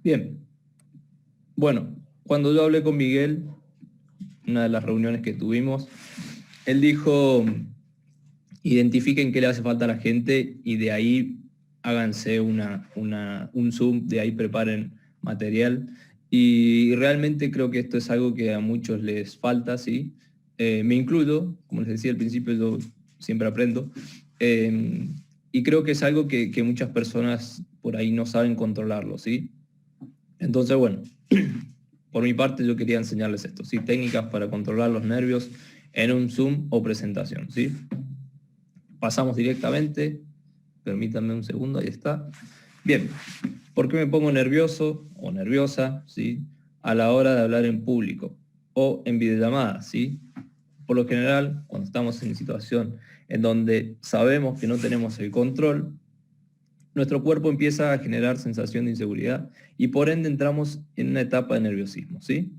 Bien, bueno, cuando yo hablé con Miguel, una de las reuniones que tuvimos, él dijo, identifiquen qué le hace falta a la gente y de ahí háganse un Zoom, de ahí preparen material. Y realmente creo que esto es algo que a muchos les falta, ¿sí? Me incluyo, como les decía al principio, yo siempre aprendo. Eh, y creo que es algo que muchas personas por ahí no saben controlarlo, ¿sí? Entonces, bueno, por mi parte yo quería enseñarles esto, ¿sí? Técnicas para controlar los nervios en un Zoom o presentación, ¿sí? Pasamos directamente, permítanme un segundo, ahí está. Bien, ¿por qué me pongo nervioso o nerviosa, ¿sí? A la hora de hablar en público o en videollamada, ¿sí? Por lo general, cuando estamos en situación en donde sabemos que no tenemos el control, nuestro cuerpo empieza a generar sensación de inseguridad y por ende entramos en una etapa de nerviosismo, ¿sí?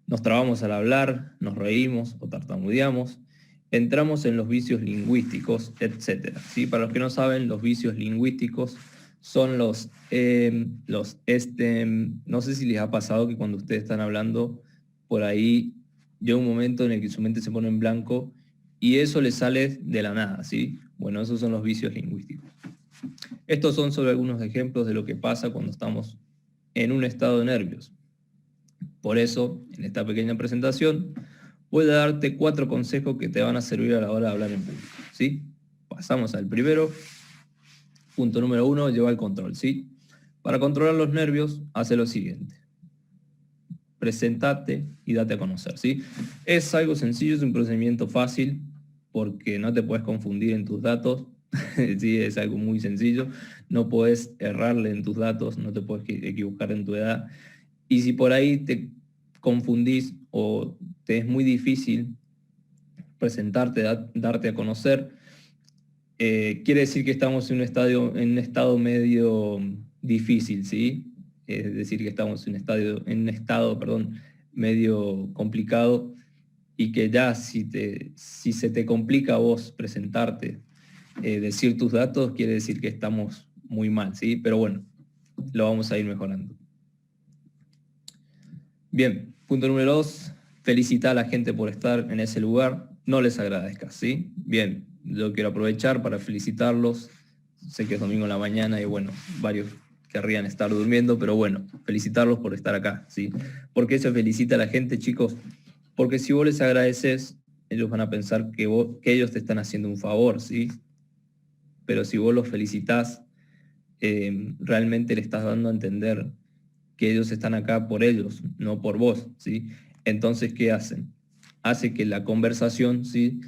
Nos trabamos al hablar, nos reímos o tartamudeamos, entramos en los vicios lingüísticos, etc. ¿Sí? Para los que no saben, los vicios lingüísticos son no sé si les ha pasado que cuando ustedes están hablando, por ahí llega un momento en el que su mente se pone en blanco y eso les sale de la nada, ¿sí? Bueno, esos son los vicios lingüísticos. Estos son solo algunos ejemplos de lo que pasa cuando estamos en un estado de nervios. Por eso, en esta pequeña presentación, voy a darte 4 consejos que te van a servir a la hora de hablar en público, ¿sí? Pasamos al primero. Punto número 1, lleva el control, ¿sí? Para controlar los nervios, hace lo siguiente. Presentate y date a conocer, ¿sí? Es algo sencillo, es un procedimiento fácil, porque no te puedes confundir en tus datos, ¿sí? Es algo muy sencillo, no puedes errarle en tus datos, no te puedes equivocar en tu edad, y si por ahí te confundís o te es muy difícil presentarte, darte a conocer, quiere decir que estamos en un estado medio difícil, ¿sí? Es decir, que estamos en un estado, perdón, medio complicado y que ya si se te complica a vos presentarte, decir tus datos, quiere decir que estamos muy mal, ¿sí? Pero bueno, lo vamos a ir mejorando. Bien, punto número 2, felicita a la gente por estar en ese lugar, no les agradezcas, ¿sí? Bien, yo quiero aprovechar para felicitarlos, sé que es domingo en la mañana y bueno, varios querrían estar durmiendo, pero bueno, felicitarlos por estar acá, ¿sí? ¿Por qué se felicita a la gente, chicos? Porque si vos les agradeces, ellos van a pensar que ellos te están haciendo un favor, ¿sí? Pero si vos los felicitas, realmente le estás dando a entender que ellos están acá por ellos, no por vos, ¿sí? Entonces, ¿qué hacen? Hace que la conversación, ¿sí?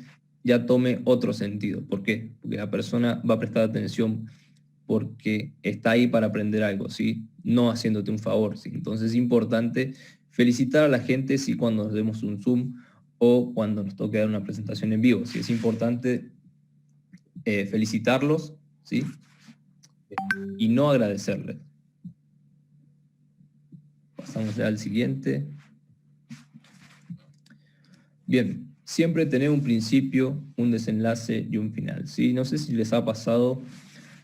Ya tome otro sentido. ¿Por qué? Porque la persona va a prestar atención porque está ahí para aprender algo, ¿sí? No haciéndote un favor, ¿sí? Entonces es importante felicitar a la gente, sí, cuando nos demos un Zoom o cuando nos toque dar una presentación en vivo, ¿sí? Es importante felicitarlos, ¿sí? Y no agradecerles. Pasamos ya al siguiente. Bien, siempre tener un principio, un desenlace y un final, ¿sí? No sé si les ha pasado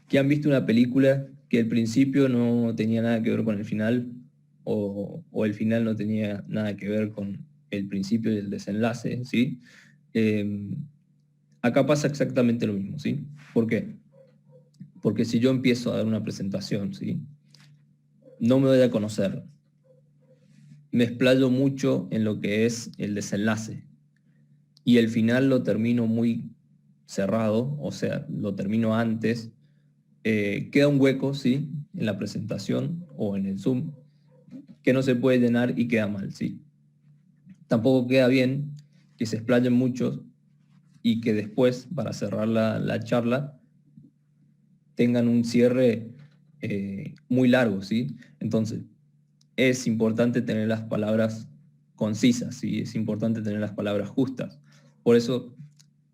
que han visto una película que el principio no tenía nada que ver con el final o el final no tenía nada que ver con el principio y el desenlace, ¿sí? Eh, Acá pasa exactamente lo mismo, ¿sí? ¿Por qué? Porque si yo empiezo a dar una presentación, ¿sí? No me doy a conocer, me explayo mucho en lo que es el desenlace, y el final lo termino muy cerrado, o sea, lo termino antes, queda un hueco, ¿sí? En la presentación o en el Zoom, que no se puede llenar y queda mal, ¿sí? Tampoco queda bien que se explayen muchos y que después, para cerrar la charla, tengan un cierre muy largo, ¿sí? Entonces, es importante tener las palabras concisas, ¿sí? Es importante tener las palabras justas. Por eso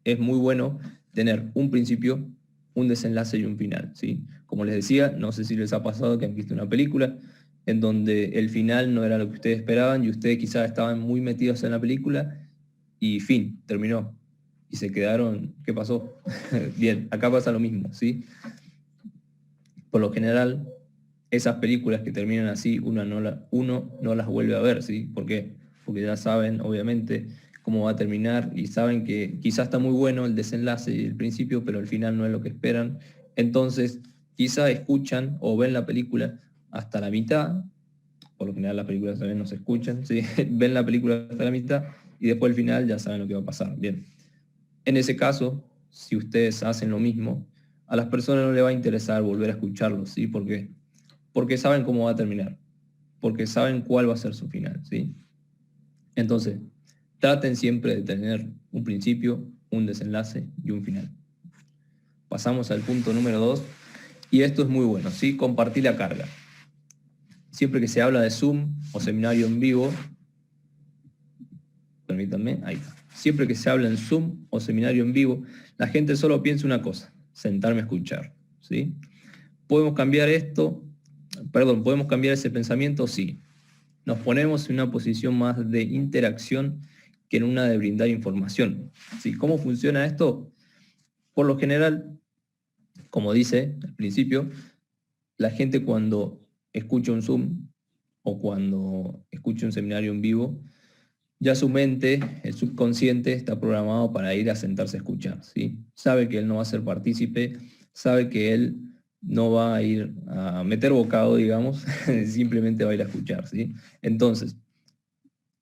es muy bueno tener un principio, un desenlace y un final, ¿sí? Como les decía, no sé si les ha pasado que han visto una película en donde el final no era lo que ustedes esperaban y ustedes quizás estaban muy metidos en la película y fin, terminó. Y se quedaron, ¿qué pasó? Bien, acá pasa lo mismo, ¿sí? Por lo general, esas películas que terminan así, uno no las vuelve a ver, ¿sí? ¿Por qué? Porque ya saben, obviamente, cómo va a terminar y saben que quizás está muy bueno el desenlace y el principio, pero al final no es lo que esperan. Entonces, quizás escuchan o ven la película hasta la mitad, por lo general las películas también no se escuchan, ¿sí? Ven la película hasta la mitad y después al final ya saben lo que va a pasar. Bien. En ese caso, si ustedes hacen lo mismo, a las personas no les va a interesar volver a escucharlo, ¿sí? Porque saben cómo va a terminar, porque saben cuál va a ser su final, ¿sí? Entonces, traten siempre de tener un principio, un desenlace y un final. Pasamos al punto número 2, y esto es muy bueno, ¿sí? Compartir la carga. Siempre que se habla de Zoom o seminario en vivo, permítanme, ahí está. Siempre que se habla en Zoom o seminario en vivo, la gente solo piensa una cosa: sentarme a escuchar, ¿sí? ¿Podemos cambiar esto? Perdón, ¿podemos cambiar ese pensamiento? Sí. Nos ponemos en una posición más de interacción que en una de brindar información, ¿sí? ¿Cómo funciona esto? Por lo general, como dice al principio, la gente cuando escucha un Zoom o cuando escucha un seminario en vivo, ya su mente, el subconsciente, está programado para ir a sentarse a escuchar, ¿sí? Sabe que él no va a ser partícipe, sabe que él no va a ir a meter bocado, digamos, simplemente va a ir a escuchar, ¿sí? Entonces,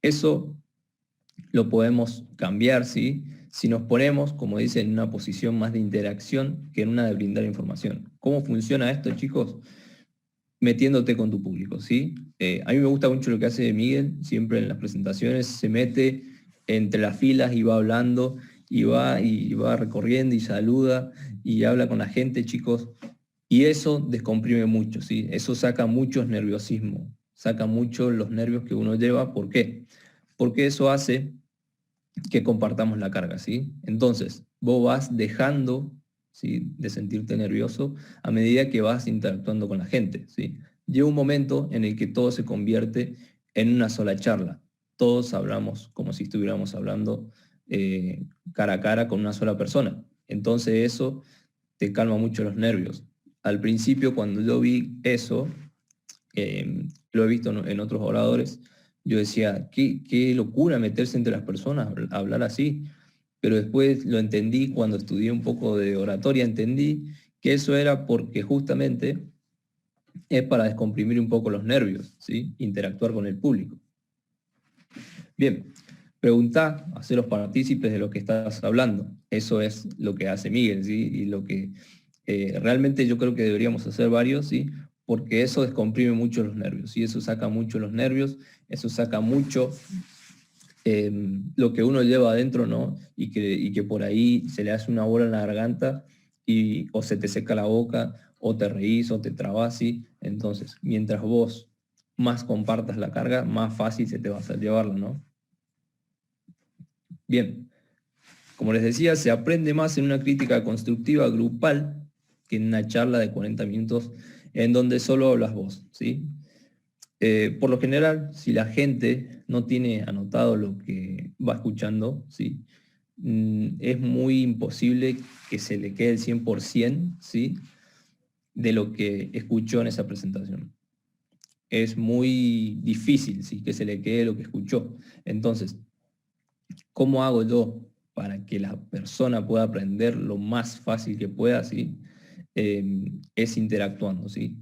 eso lo podemos cambiar, ¿sí? Si nos ponemos, como dice, en una posición más de interacción que en una de brindar información. ¿Cómo funciona esto, chicos? Metiéndote con tu público, ¿sí? A mí me gusta mucho lo que hace Miguel, siempre en las presentaciones se mete entre las filas y va hablando y va recorriendo y saluda y habla con la gente, chicos, y eso descomprime mucho, ¿sí? Eso saca muchos nerviosismo, saca mucho los nervios que uno lleva. ¿Por qué? Porque eso hace que compartamos la carga, ¿sí? Entonces, vos vas dejando, ¿sí?, de sentirte nervioso a medida que vas interactuando con la gente, ¿sí? Llega un momento en el que todo se convierte en una sola charla. Todos hablamos como si estuviéramos hablando cara a cara con una sola persona. Entonces eso te calma mucho los nervios. Al principio, cuando yo vi eso, lo he visto en otros oradores, yo decía, qué locura meterse entre las personas, hablar así. Pero después lo entendí cuando estudié un poco de oratoria, entendí que eso era porque justamente es para descomprimir un poco los nervios, ¿sí? Interactuar con el público. Bien, preguntá, haceros partícipes de lo que estás hablando. Eso es lo que hace Miguel, ¿sí? Y lo que realmente yo creo que deberíamos hacer varios, ¿sí? Porque eso descomprime mucho los nervios, y eso saca mucho los nervios, eso saca mucho lo que uno lleva adentro, ¿no? Y que por ahí se le hace una bola en la garganta o se te seca la boca, o te reís, o te trabas, ¿sí? Entonces, mientras vos más compartas la carga, más fácil se te va a hacer llevarla, ¿no? Bien, como les decía, se aprende más en una crítica constructiva grupal que en una charla de 40 minutos en donde solo hablas vos, ¿sí? Por lo general, si la gente no tiene anotado lo que va escuchando, ¿sí?, es muy imposible que se le quede el 100%, ¿sí?, de lo que escuchó en esa presentación. Es muy difícil, ¿sí?, que se le quede lo que escuchó. Entonces, ¿cómo hago yo para que la persona pueda aprender lo más fácil que pueda, ¿sí? Es interactuando, ¿sí?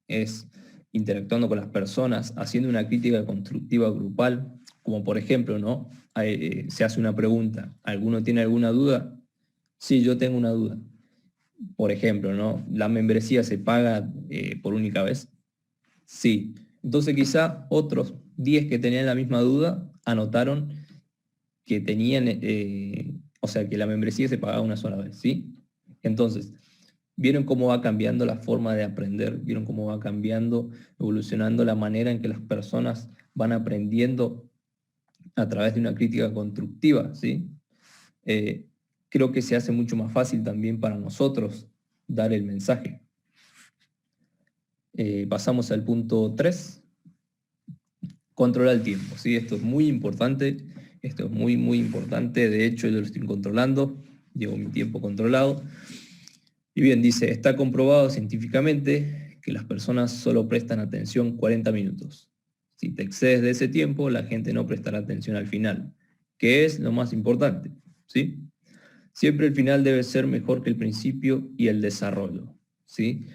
Es interactuando con las personas, haciendo una crítica constructiva grupal, como por ejemplo, ¿no? Se hace una pregunta: ¿alguno tiene alguna duda? Sí, yo tengo una duda. Por ejemplo, ¿no? ¿La membresía se paga por única vez? Sí. Entonces quizá otros 10 que tenían la misma duda anotaron que tenían, o sea, que la membresía se pagaba una sola vez, ¿sí? Entonces, vieron cómo va cambiando la forma de aprender, vieron cómo va cambiando, evolucionando la manera en que las personas van aprendiendo a través de una crítica constructiva, ¿sí? Eh, Creo que se hace mucho más fácil también para nosotros dar el mensaje. Pasamos al punto 3. Controla el tiempo, ¿sí? Esto es muy importante, esto es muy, muy importante. De hecho, yo lo estoy controlando, llevo mi tiempo controlado. Y bien, dice, está comprobado científicamente que las personas solo prestan atención 40 minutos. Si te excedes de ese tiempo, la gente no prestará atención al final, que es lo más importante, ¿sí? Siempre el final debe ser mejor que el principio y el desarrollo, ¿sí?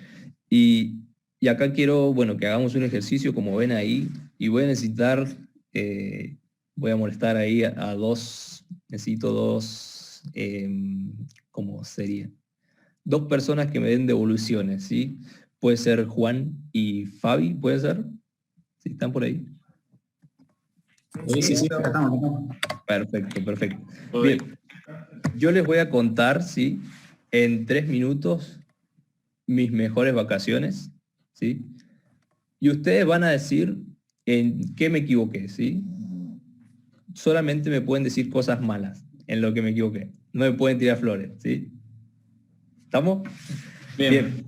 Y, y acá quiero, bueno, que hagamos un ejercicio, como ven ahí, y voy a necesitar, voy a molestar ahí a dos, necesito dos, ¿cómo sería? Dos personas que me den devoluciones, ¿sí? Puede ser Juan y Fabi, ¿puede ser? ¿Sí están por ahí? Sí, sí, sí, acá estamos. Perfecto, perfecto. Bien, yo les voy a contar, ¿sí? En 3 minutos mis mejores vacaciones, ¿sí? Y ustedes van a decir en qué me equivoqué, ¿sí? Solamente me pueden decir cosas malas en lo que me equivoqué. No me pueden tirar flores, ¿sí? ¿Estamos? Bien. Bien,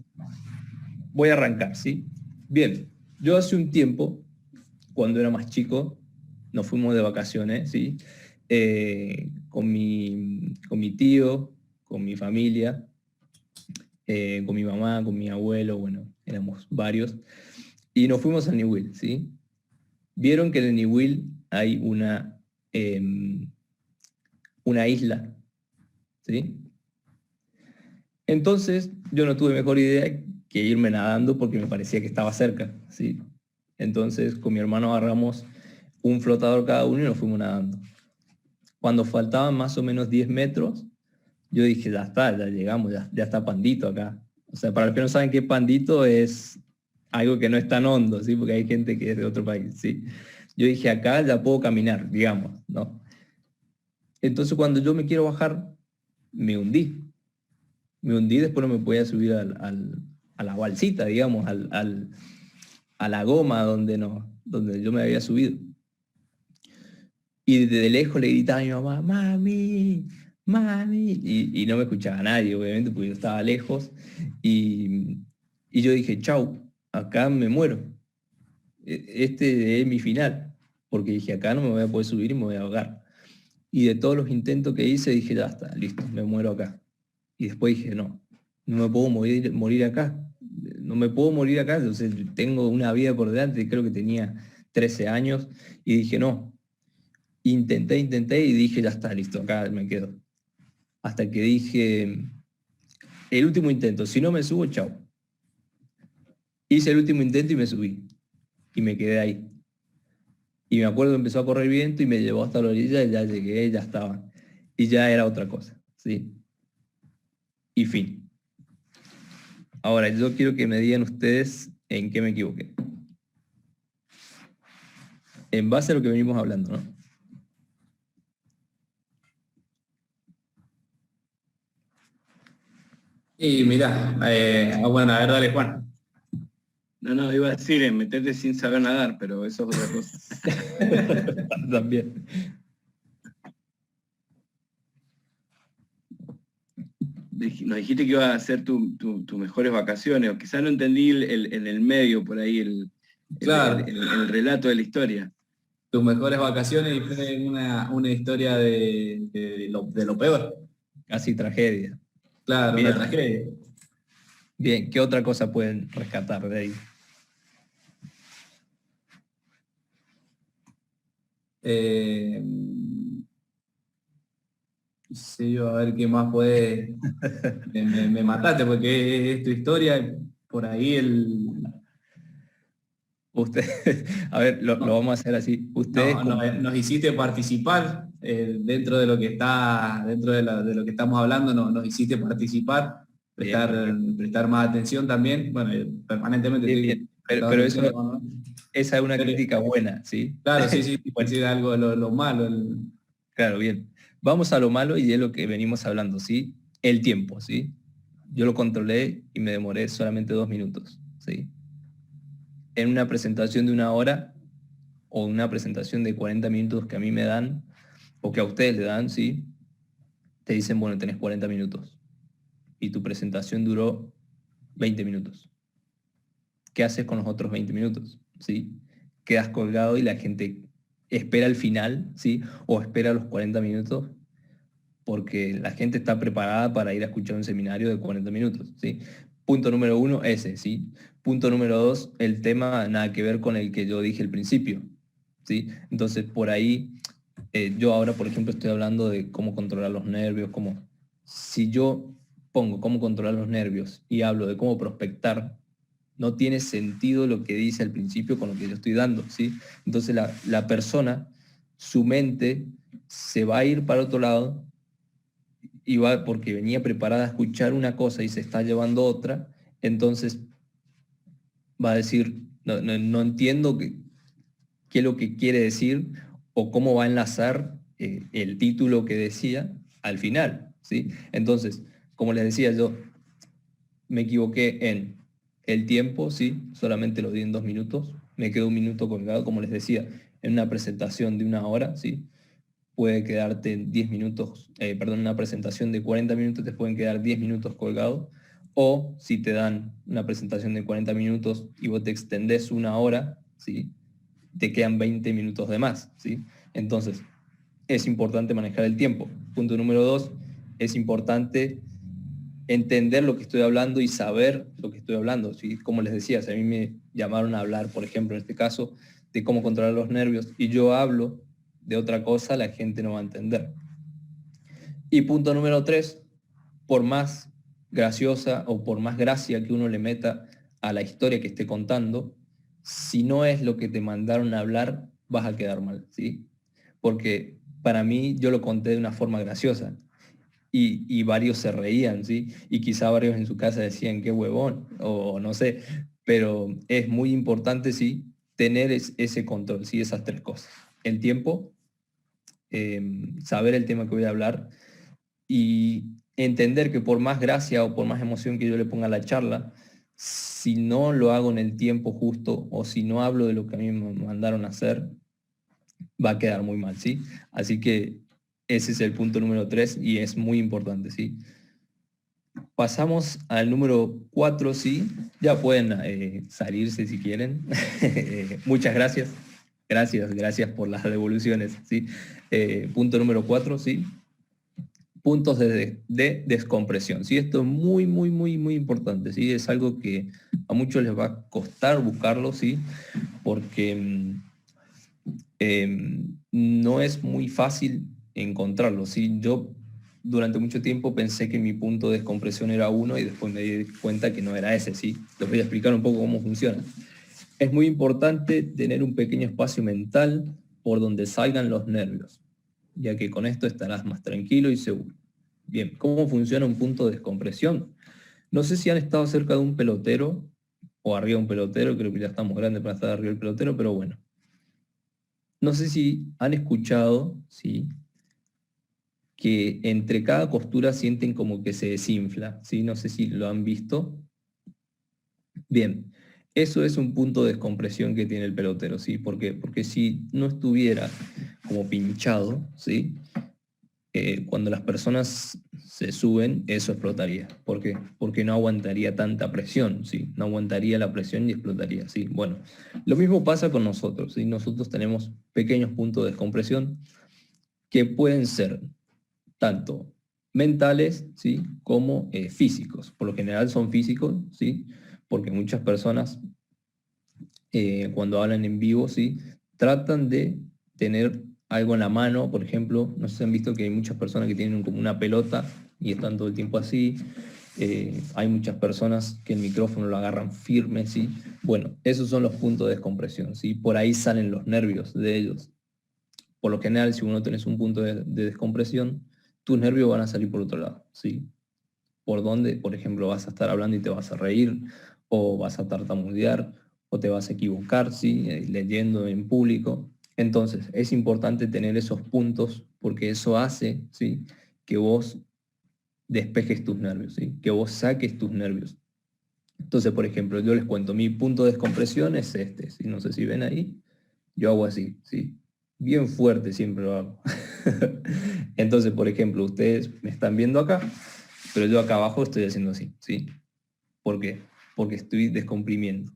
voy a arrancar, ¿sí? Bien, yo hace un tiempo, cuando era más chico, nos fuimos de vacaciones, ¿sí? Con mi tío, con mi familia, con mi mamá, con mi abuelo, bueno, éramos varios, y nos fuimos a Niwil, ¿sí? Vieron que en Niwil hay una isla, ¿sí? Entonces yo no tuve mejor idea que irme nadando porque me parecía que estaba cerca, ¿sí? Entonces con mi hermano agarramos un flotador cada uno y nos fuimos nadando. Cuando faltaban más o menos 10 metros, yo dije, ya está, ya llegamos, ya está Pandito acá. O sea, para los que no saben qué Pandito es algo que no es tan hondo, ¿sí? Porque hay gente que es de otro país, ¿sí? Yo dije, acá ya puedo caminar, digamos, ¿no? Entonces cuando yo me quiero bajar, me hundí. Me hundí, después no me podía subir a la balsita, digamos, a la goma donde, no, donde yo me había subido. Y desde lejos le gritaba a mi mamá, mami, mami, y no me escuchaba nadie, obviamente, porque yo estaba lejos. Y, y yo dije, chau, acá me muero. Este es mi final, porque dije, acá no me voy a poder subir y me voy a ahogar. Y de todos los intentos que hice, dije, ya está, listo, me muero acá. Y después dije, no, no me puedo morir acá. No me puedo morir acá. O sea, tengo una vida por delante, creo que tenía 13 años. Y dije, no. Intenté y dije, ya está, listo, acá me quedo. Hasta que dije, el último intento, si no me subo, chao. Hice el último intento y me subí. Y me quedé ahí. Y me acuerdo que empezó a correr viento y me llevó hasta la orilla y ya llegué, ya estaba. Y ya era otra cosa, ¿sí? Y fin. Ahora, yo quiero que me digan ustedes en qué me equivoqué. En base a lo que venimos hablando, ¿no? Y mirá, bueno, a ver, dale, Juan. No, iba a decir en meterte sin saber nadar, pero eso es otra cosa. También. Nos dijiste que iba a ser tus mejores vacaciones, o quizás no entendí en el medio por ahí Claro, el relato de la historia. tus mejores vacaciones y fue una historia de lo peor. Casi tragedia. Claro, una Bien, tragedia. bien. ¿Qué otra cosa pueden rescatar de ahí? Eh, no sé yo, a ver qué más puede. Me mataste porque es tu historia, por ahí Usted, a ver, lo no, vamos a hacer así. Ustedes como... nos hiciste participar dentro de lo que está, dentro de lo que estamos hablando, nos hiciste participar, Bien, perfecto. prestar más atención también. Bueno, permanentemente Bien, estoy bien. prestando Pero atención, eso, ¿no? esa es una Pero, crítica buena, ¿sí? claro, sí, sí, sí, Bueno, sí, algo lo malo. claro, bien. Vamos a lo malo y es lo que venimos hablando, ¿sí? El tiempo, ¿sí? Yo lo controlé y me demoré solamente 2 minutos, ¿sí? En una presentación de 1 hora o una presentación de 40 minutos que a mí me dan, o que a ustedes le dan, ¿sí? Te dicen, bueno, tenés 40 minutos y tu presentación duró 20 minutos. ¿Qué haces con los otros 20 minutos? ¿Sí? Quedas colgado y la gente espera el final, ¿sí? O espera los 40 minutos porque la gente está preparada para ir a escuchar un seminario de 40 minutos, ¿sí? Punto número 1, ese, ¿sí? Punto número 2, el tema nada que ver con el que yo dije al principio, ¿sí? Entonces, por ahí, yo ahora, por ejemplo, estoy hablando de cómo controlar los nervios, cómo... Si yo pongo cómo controlar los nervios y hablo de cómo prospectar, no tiene sentido lo que dice al principio con lo que yo estoy dando, ¿sí? Entonces, la persona, su mente, se va a ir para otro lado y va porque venía preparada a escuchar una cosa y se está llevando otra, entonces va a decir, no entiendo qué es lo que quiere decir o cómo va a enlazar el título que decía al final, ¿sí? Entonces, como les decía yo, me equivoqué en el tiempo, ¿sí? Solamente lo di en 2 minutos, me quedó 1 minuto colgado, como les decía, en una presentación de 1 hora, ¿sí? Puede quedarte 10 minutos, una presentación de 40 minutos, te pueden quedar 10 minutos colgados, o si te dan una presentación de 40 minutos y vos te extendés 1 hora, ¿sí? Te quedan 20 minutos de más, ¿sí? Entonces, es importante manejar el tiempo. Punto número 2, es importante entender lo que estoy hablando y saber lo que estoy hablando, ¿sí? Como les decía, si a mí me llamaron a hablar, por ejemplo, en este caso, de cómo controlar los nervios, y yo hablo de otra cosa, la gente no va a entender. Y punto número 3, por más graciosa o por más gracia que uno le meta a la historia que esté contando, si no es lo que te mandaron a hablar, vas a quedar mal, ¿sí? Porque para mí yo lo conté de una forma graciosa y varios se reían, ¿sí? Y quizá varios en su casa decían, qué huevón, o no sé, pero es muy importante, sí, tener ese control, sí, esas 3 cosas. El tiempo, saber el tema que voy a hablar y entender que por más gracia o por más emoción que yo le ponga a la charla, si no lo hago en el tiempo justo o si no hablo de lo que a mí me mandaron a hacer, va a quedar muy mal, ¿sí? Así que ese es el punto número 3 y es muy importante, ¿sí? Pasamos al número 4, ¿sí? Ya pueden salirse si quieren. Muchas gracias. Gracias por las devoluciones, ¿sí? Punto número 4, ¿sí? Puntos de descompresión, ¿sí? Esto es muy, muy, muy, muy importante, ¿sí? Es algo que a muchos les va a costar buscarlo, ¿sí? Porque no es muy fácil encontrarlo, ¿sí? Yo durante mucho tiempo pensé que mi punto de descompresión era 1 y después me di cuenta que no era ese, ¿sí? Les voy a explicar un poco cómo funciona. Es muy importante tener un pequeño espacio mental por donde salgan los nervios, ya que con esto estarás más tranquilo y seguro. Bien, ¿cómo funciona un punto de descompresión? No sé si han estado cerca de un pelotero o arriba de un pelotero, creo que ya estamos grandes para estar arriba del pelotero, pero bueno. No sé si han escuchado, ¿sí? Que entre cada costura sienten como que se desinfla, ¿sí? No sé si lo han visto. Bien, eso es un punto de descompresión que tiene el pelotero, ¿sí? ¿Por qué? Porque si no estuviera como pinchado, ¿sí? Cuando las personas se suben, eso explotaría. ¿Por qué? Porque no aguantaría tanta presión, ¿sí? No aguantaría la presión y explotaría, ¿sí? Bueno, lo mismo pasa con nosotros, ¿sí? Nosotros tenemos pequeños puntos de descompresión que pueden ser tanto mentales, ¿sí? Como físicos. Por lo general son físicos, ¿sí? Porque muchas personas cuando hablan en vivo, ¿sí? Tratan de tener algo en la mano, por ejemplo, no sé si han visto que hay muchas personas que tienen como una pelota y están todo el tiempo así. Hay muchas personas que el micrófono lo agarran firme, ¿sí? Bueno, esos son los puntos de descompresión, ¿sí? Por ahí salen los nervios de ellos. Por lo general, si uno tenés un punto de descompresión, tus nervios van a salir por otro lado, ¿sí? Por donde, por ejemplo, vas a estar hablando y te vas a reír, o vas a tartamudear, o te vas a equivocar, ¿sí? Leyendo en público. Entonces, es importante tener esos puntos porque eso hace, ¿sí? Que vos despejes tus nervios, ¿sí? Que vos saques tus nervios. Entonces, por ejemplo, yo les cuento, mi punto de descompresión es este, ¿sí? No sé si ven ahí, yo hago así, ¿sí? Bien fuerte siempre lo hago. Entonces, por ejemplo, ustedes me están viendo acá, pero yo acá abajo estoy haciendo así, ¿sí? ¿Por qué? Porque estoy descomprimiendo,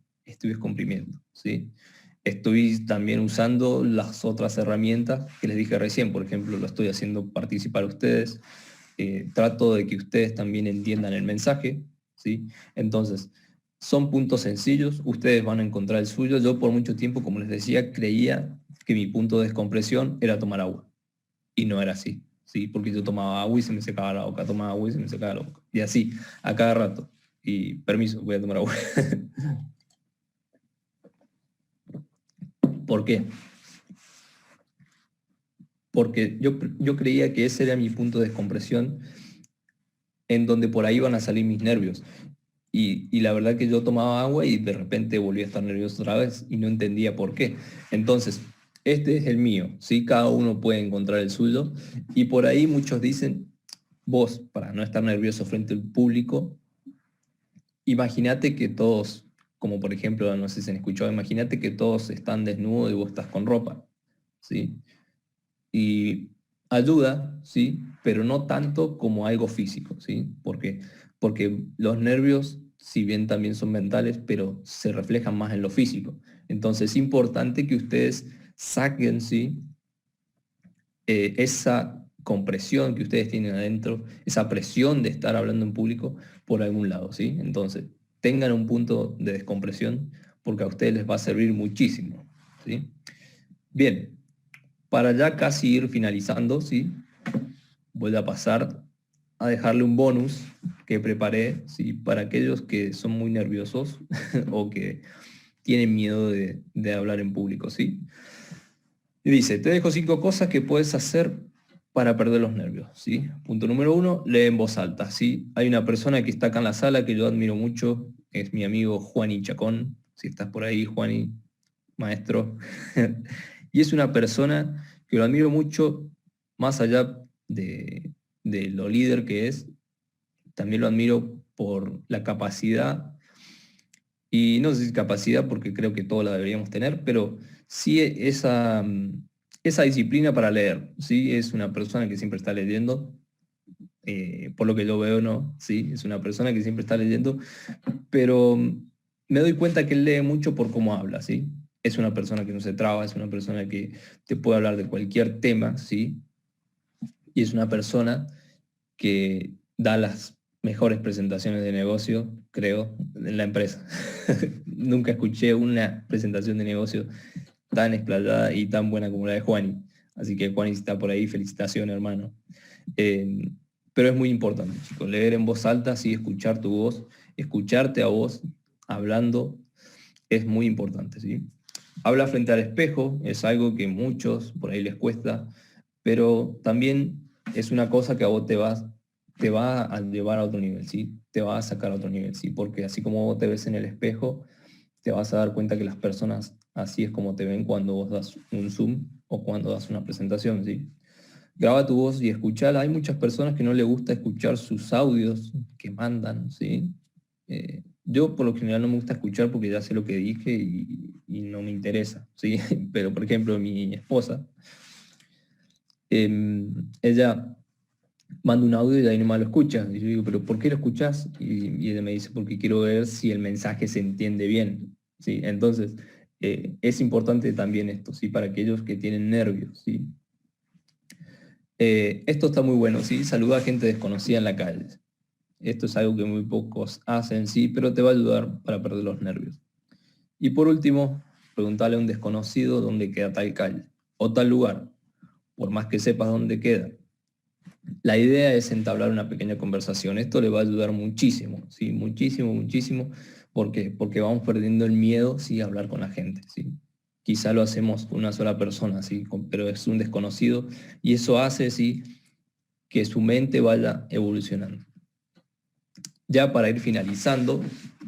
¿sí? Estoy también usando las otras herramientas que les dije recién, por ejemplo, lo estoy haciendo participar a ustedes, trato de que ustedes también entiendan el mensaje, ¿sí? Entonces, son puntos sencillos, ustedes van a encontrar el suyo. Yo por mucho tiempo, como les decía, creía que mi punto de descompresión era tomar agua. Y no era así, ¿sí? Porque yo tomaba agua y se me secaba la boca, tomaba agua y se me secaba la boca. Y así, a cada rato. Y permiso, voy a tomar agua. ¿Por qué? Porque yo creía que ese era mi punto de descompresión, en donde por ahí iban a salir mis nervios. Y la verdad que yo tomaba agua y de repente volví a estar nervioso otra vez y no entendía por qué. Entonces, este es el mío, ¿sí? Cada uno puede encontrar el suyo. Y por ahí muchos dicen, vos, para no estar nervioso frente al público, imagínate que todos, como por ejemplo, no sé si se han escuchado, imagínate que todos están desnudos y vos estás con ropa, ¿sí? Y ayuda, ¿sí? Pero no tanto como algo físico, ¿sí? Porque los nervios, si bien también son mentales, pero se reflejan más en lo físico. Entonces es importante que ustedes saquen, ¿sí? Esa compresión que ustedes tienen adentro, esa presión de estar hablando en público por algún lado, ¿sí? Entonces, tengan un punto de descompresión porque a ustedes les va a servir muchísimo, ¿sí? Bien, para ya casi ir finalizando, ¿sí? Voy a pasar a dejarle un bonus que preparé, ¿sí? Para aquellos que son muy nerviosos o que tienen miedo de hablar en público, ¿sí? Y dice, te dejo 5 cosas que puedes hacer para perder los nervios, ¿sí? Punto número 1, lee en voz alta, ¿sí? Hay una persona que está acá en la sala que yo admiro mucho, es mi amigo Juani Chacón, si estás por ahí, Juani, maestro. Y es una persona que lo admiro mucho, más allá de lo líder que es, también lo admiro por la capacidad, y no sé si capacidad porque creo que todos la deberíamos tener, pero sí esa disciplina para leer, ¿sí? Es una persona que siempre está leyendo, por lo que yo veo, ¿no? Sí, es una persona que siempre está leyendo, pero me doy cuenta que él lee mucho por cómo habla, ¿sí? Es una persona que no se traba, es una persona que te puede hablar de cualquier tema, ¿sí? Y es una persona que da las mejores presentaciones de negocio, creo, en la empresa. Nunca escuché una presentación de negocio tan explayada y tan buena como la de Juani. Así que Juani, si está por ahí, felicitaciones, hermano. Eh, pero es muy importante, chicos, leer en voz alta, sí, escuchar tu voz, escucharte a vos hablando es muy importante, ¿sí? Habla frente al espejo, es algo que muchos por ahí les cuesta, pero también es una cosa que a vos te va a llevar a otro nivel, ¿sí? Te va a sacar a otro nivel, ¿sí? Porque así como vos te ves en el espejo, te vas a dar cuenta que las personas así es como te ven cuando vos das un Zoom o cuando das una presentación, ¿sí? Graba tu voz y escuchala. Hay muchas personas que no les gusta escuchar sus audios que mandan, ¿sí? Yo por lo general no me gusta escuchar porque ya sé lo que dije y no me interesa, ¿sí? Pero por ejemplo mi esposa, ella manda un audio y de ahí nomás lo escucha. Y yo digo, ¿pero por qué lo escuchas? Y ella me dice, porque quiero ver si el mensaje se entiende bien, ¿sí? Entonces, es importante también esto, ¿sí? Para aquellos que tienen nervios, ¿sí? Esto está muy bueno, ¿sí? Saluda a gente desconocida en la calle. Esto es algo que muy pocos hacen, sí, pero te va a ayudar para perder los nervios. Y por último, preguntarle a un desconocido dónde queda tal calle o tal lugar, por más que sepas dónde queda. La idea es entablar una pequeña conversación. Esto le va a ayudar muchísimo, ¿sí? Muchísimo, muchísimo. ¿Por qué? Porque vamos perdiendo el miedo, ¿sí? A hablar con la gente, ¿sí? Quizá lo hacemos con una sola persona, ¿sí? Pero es un desconocido y eso hace, ¿sí? Que su mente vaya evolucionando. Ya para ir finalizando,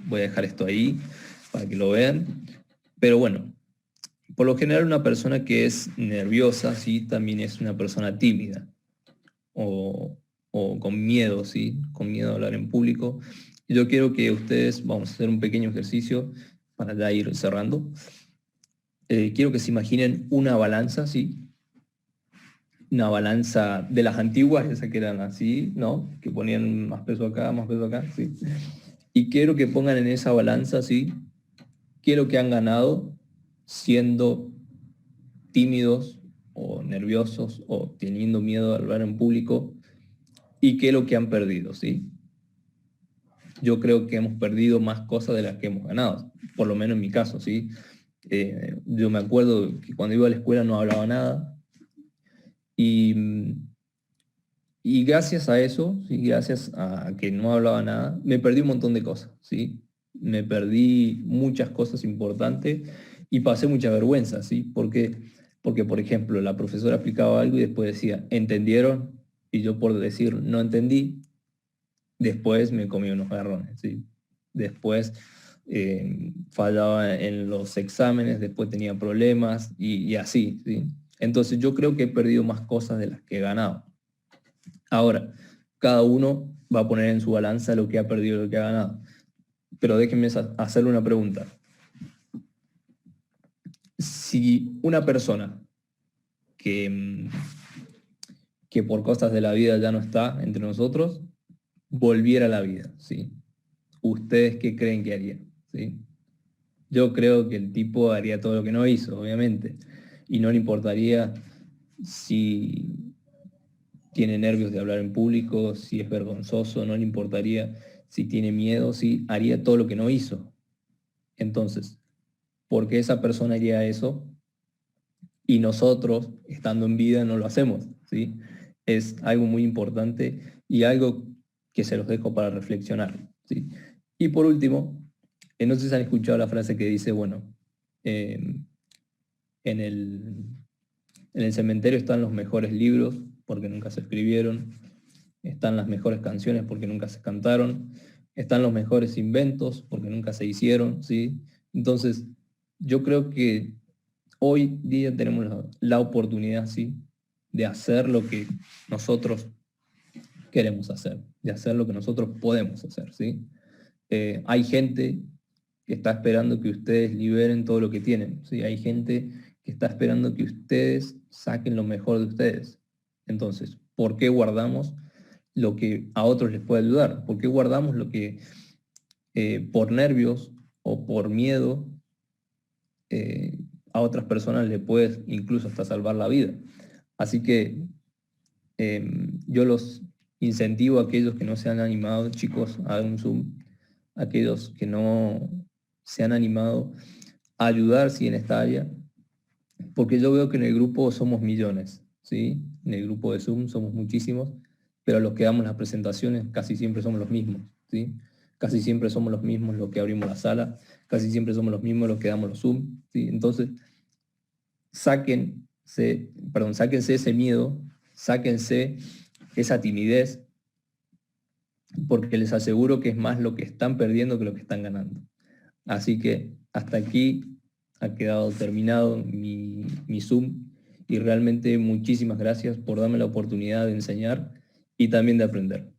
voy a dejar esto ahí para que lo vean. Pero bueno, por lo general una persona que es nerviosa, ¿sí? También es una persona tímida o con miedo, ¿sí? Con miedo a hablar en público. Yo quiero que ustedes, vamos a hacer un pequeño ejercicio para ya ir cerrando. Quiero que se imaginen una balanza, ¿sí? Una balanza de las antiguas, esas que eran así, ¿no? Que ponían más peso acá, ¿sí? Y quiero que pongan en esa balanza, ¿sí? Quiero que han ganado siendo tímidos o nerviosos o teniendo miedo de hablar en público y qué es lo que han perdido, ¿sí? yo creo que hemos perdido más cosas de las que hemos ganado, por lo menos en mi caso, ¿sí? Yo me acuerdo que cuando iba a la escuela no hablaba nada, y, y gracias a eso, ¿sí? Gracias a que no hablaba nada, me perdí un montón de cosas, ¿sí? Me perdí muchas cosas importantes y pasé mucha vergüenza, ¿sí? Porque, por ejemplo, la profesora explicaba algo y después decía, ¿entendieron? Y yo por decir no entendí, después me comí unos garrones, ¿sí? Después fallaba en los exámenes, después tenía problemas y así, ¿sí? Entonces yo creo que he perdido más cosas de las que he ganado. Ahora, cada uno va a poner en su balanza lo que ha perdido y lo que ha ganado. Pero déjenme hacerle una pregunta. Si una persona que, que por cosas de la vida ya no está entre nosotros, volviera a la vida, ¿sí? ¿Ustedes qué creen que harían? ¿Sí? Yo creo que el tipo haría todo lo que no hizo, obviamente, y no le importaría si tiene nervios de hablar en público, si es vergonzoso, no le importaría si tiene miedo, si haría todo lo que no hizo. Entonces, ¿por qué esa persona haría eso y nosotros, estando en vida, no lo hacemos? ¿Sí? Es algo muy importante y algo que se los dejo para reflexionar, ¿sí? Y por último, no sé si han escuchado la frase que dice, bueno, eh, en el cementerio están los mejores libros porque nunca se escribieron, están las mejores canciones porque nunca se cantaron, están los mejores inventos porque nunca se hicieron, ¿sí? Entonces, yo creo que hoy día tenemos la oportunidad, ¿sí?, de hacer lo que nosotros queremos hacer, de hacer lo que nosotros podemos hacer, ¿sí? Hay gente que está esperando que ustedes liberen todo lo que tienen, ¿sí? Hay gente que está esperando que ustedes saquen lo mejor de ustedes. Entonces, ¿por qué guardamos lo que a otros les puede ayudar? ¿Por qué guardamos lo que por nervios o por miedo a otras personas le puede incluso hasta salvar la vida? Así que yo los incentivo a aquellos que no se han animado, chicos, a un Zoom, aquellos que no se han animado a ayudar, sí, en esta área, porque yo veo que en el grupo somos millones, ¿sí? En el grupo de Zoom somos muchísimos, pero los que damos las presentaciones casi siempre somos los mismos, ¿sí? Casi siempre somos los mismos los que abrimos la sala, casi siempre somos los mismos los que damos los Zoom, ¿sí? Entonces, sáquense ese miedo, sáquense esa timidez, porque les aseguro que es más lo que están perdiendo que lo que están ganando. Así que hasta aquí ha quedado terminado mi Zoom y realmente muchísimas gracias por darme la oportunidad de enseñar y también de aprender.